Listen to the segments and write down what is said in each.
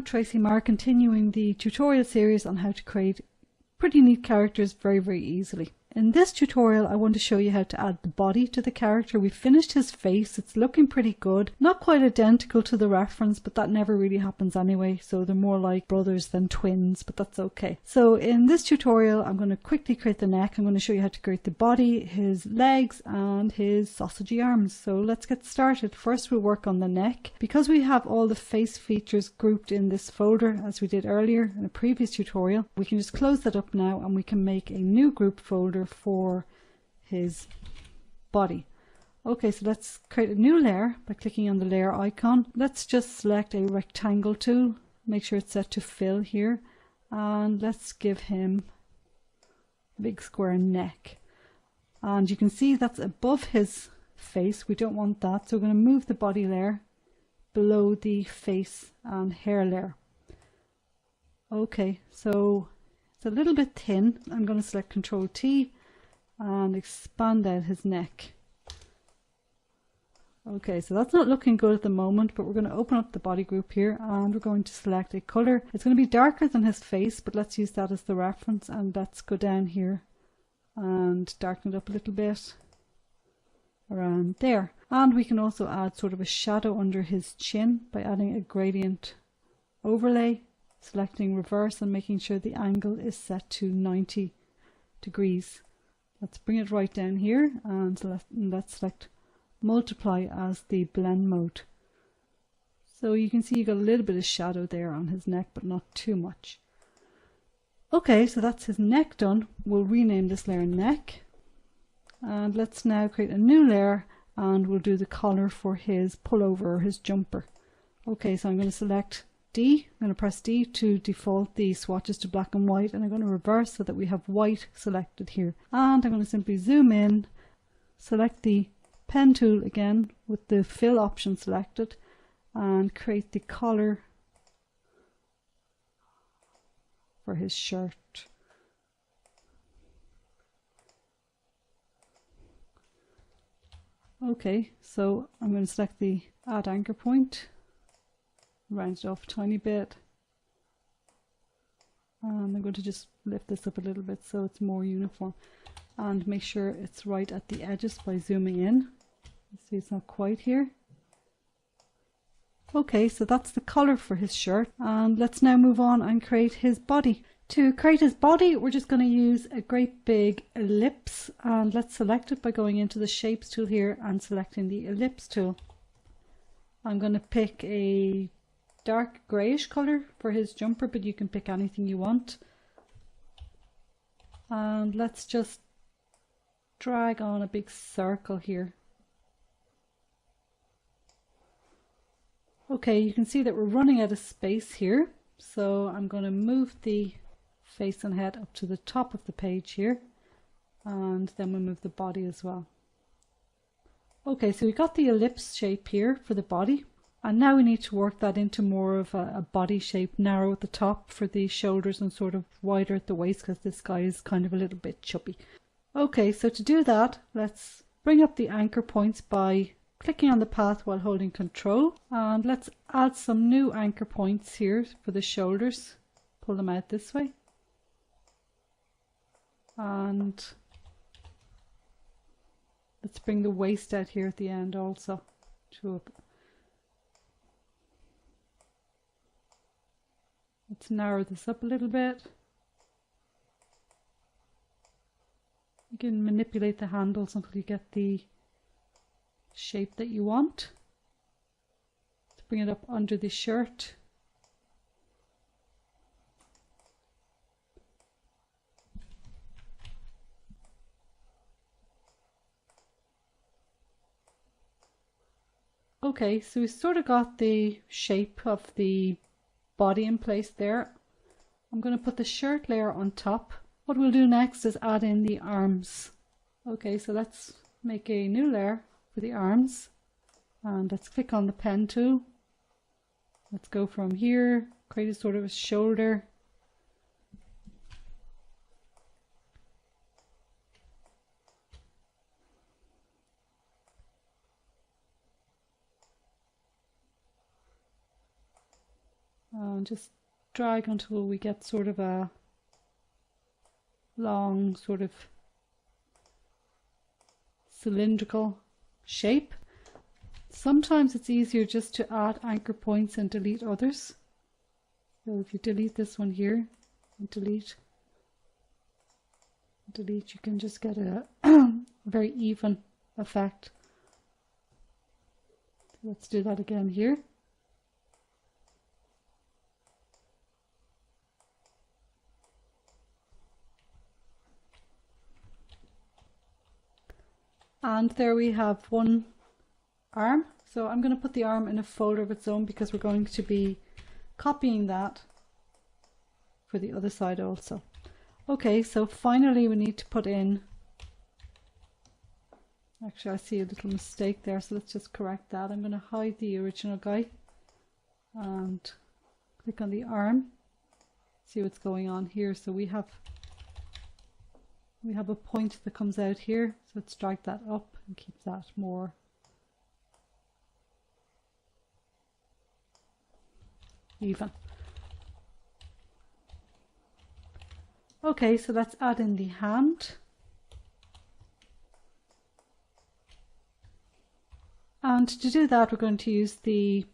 Tracy Marr, continuing the tutorial series on how to create pretty neat characters very easily. In this tutorial I want to show you how to add the body to the character. We've finished his face, it's looking pretty good. Not quite identical to the reference, but that never really happens anyway, so they're more like brothers than twins, but that's okay. So in this tutorial I'm going to quickly create the neck. I'm going to show you how to create the body, his legs and his sausagey arms. So let's get started. First we'll work on the neck. Because we have all the face features grouped in this folder as we did earlier in a previous tutorial, we can just close that up now and we can make a new group folder for his body. Okay, so let's create a new layer by clicking on the layer icon. Let's just select a rectangle tool, make sure it's set to fill here, and let's give him a big square neck. And you can see that's above his face. We don't want that, so we're going to move the body layer below the face and hair layer. Okay, so it's a little bit thin. I'm going to select Ctrl T and expand out his neck. Okay, so that's not looking good at the moment, but we're going to open up the body group here and we're going to select a color. It's going to be darker than his face, but let's use that as the reference, and let's go down here and darken it up a little bit around there. And we can also add sort of a shadow under his chin by adding a gradient overlay, selecting reverse and making sure the angle is set to 90 degrees. Let's bring it right down here and let's select multiply as the blend mode. So you can see you got a little bit of shadow there on his neck, but not too much. Okay, so that's his neck done. We'll rename this layer neck, and let's now create a new layer and we'll do the collar for his pullover or his jumper. Okay, so I'm going to select D. I'm going to press D to default the swatches to black and white, and I'm going to reverse so that we have white selected here. And I'm going to simply zoom in, select the pen tool again with the fill option selected, and create the collar for his shirt. Okay, so I'm going to select the add anchor point, round it off a tiny bit, and I'm going to just lift this up a little bit so it's more uniform, and make sure it's right at the edges by zooming in. See, it's not quite here. Okay, so that's the color for his shirt, and let's now move on and create his body. To create his body, we're just going to use a great big ellipse, and let's select it by going into the shapes tool here and selecting the ellipse tool. I'm going to pick a dark grayish color for his jumper, but you can pick anything you want. And let's just drag on a big circle here. Okay, you can see that we're running out of space here, so I'm going to move the face and head up to the top of the page here, and then we'll move the body as well. Okay, so we got the ellipse shape here for the body, and now we need to work that into more of a body shape, narrow at the top for the shoulders and sort of wider at the waist, because this guy is kind of a little bit chubby. Okay, so to do that, let's bring up the anchor points by clicking on the path while holding Control, and let's add some new anchor points here for the shoulders. Pull them out this way, and let's bring the waist out here at the end also. Let's narrow this up a little bit. You can manipulate the handles until you get the shape that you want. Let's bring it up under the shirt. Okay, so we sort of got the shape of the body in place there. I'm going to put the shirt layer on top. What we'll do next is add in the arms. Okay, so let's make a new layer for the arms, and let's click on the pen tool. Let's go from here, create a sort of a shoulder. and just drag until we get sort of a long sort of cylindrical shape. Sometimes it's easier just to add anchor points and delete others. So if you delete this one here and delete, you can just get a very even effect. So let's do that again here. And there we have one arm. So I'm going to put the arm in a folder of its own because we're going to be copying that for the other side also. Okay, so finally we need to put in, actually I see a little mistake there, so let's just correct that. I'm going to hide the original guy and click on the arm, see what's going on here. So we have a point that comes out here, so let's drag that up and keep that more even. Okay, so let's add in the hand. And to do that, we're going to use the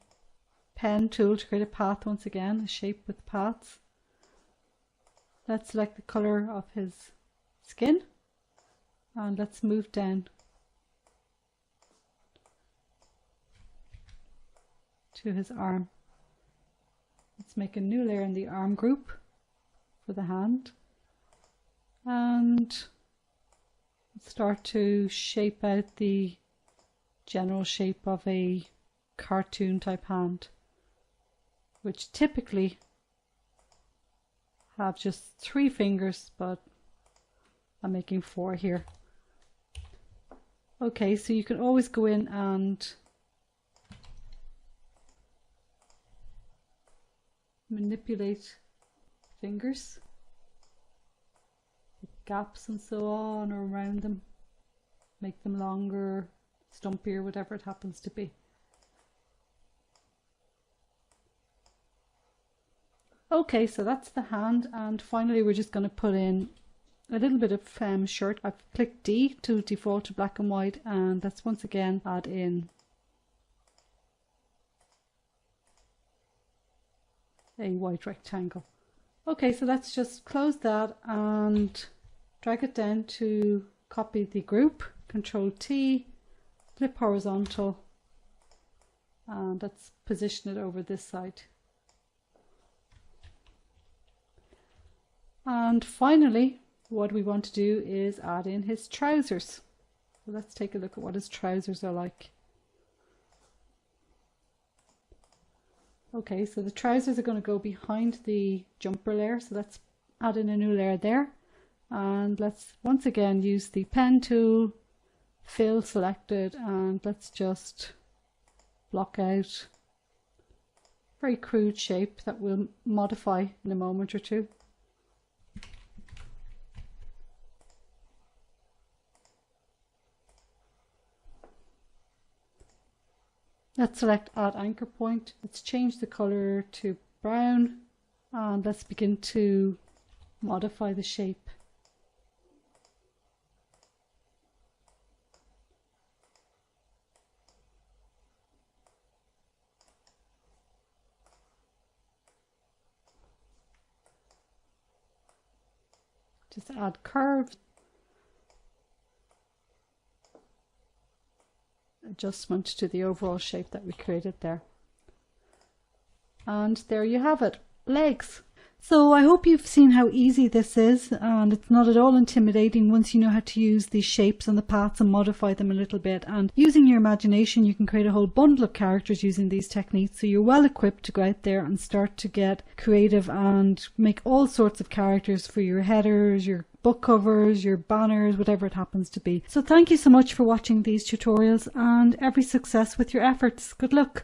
pen tool to create a path once again, a shape with paths. Let's select the color of his skin and let's move down to his arm. Let's make a new layer in the arm group for the hand and start to shape out the general shape of a cartoon type hand, which typically have just 3 fingers, but I'm making 4 here. Okay, so you can always go in and manipulate fingers, with gaps and so on, or around them, make them longer, stumpier, whatever it happens to be. Okay, so that's the hand, and finally we're just going to put in a little bit of shirt. I've clicked D to default to black and white, and let's once again add in a white rectangle. Okay, so let's just close that and drag it down to copy the group. Control T, flip horizontal, and let's position it over this side. And finally, what we want to do is add in his trousers. So let's take a look at what his trousers are like. Okay, so the trousers are going to go behind the jumper layer, so let's add in a new layer there. And let's once again use the pen tool, fill selected, and let's just block out a very crude shape that we'll modify in a moment or two. Let's select add anchor point. Let's change the color to brown and let's begin to modify the shape. Just add curves. Adjustment to the overall shape that we created there. And there you have it, legs. So I hope you've seen how easy this is, and it's not at all intimidating once you know how to use these shapes and the paths and modify them a little bit. And using your imagination, you can create a whole bundle of characters using these techniques, so you're well equipped to go out there and start to get creative and make all sorts of characters for your headers, your book covers, your banners, whatever it happens to be. So thank you so much for watching these tutorials, and every success with your efforts. Good luck!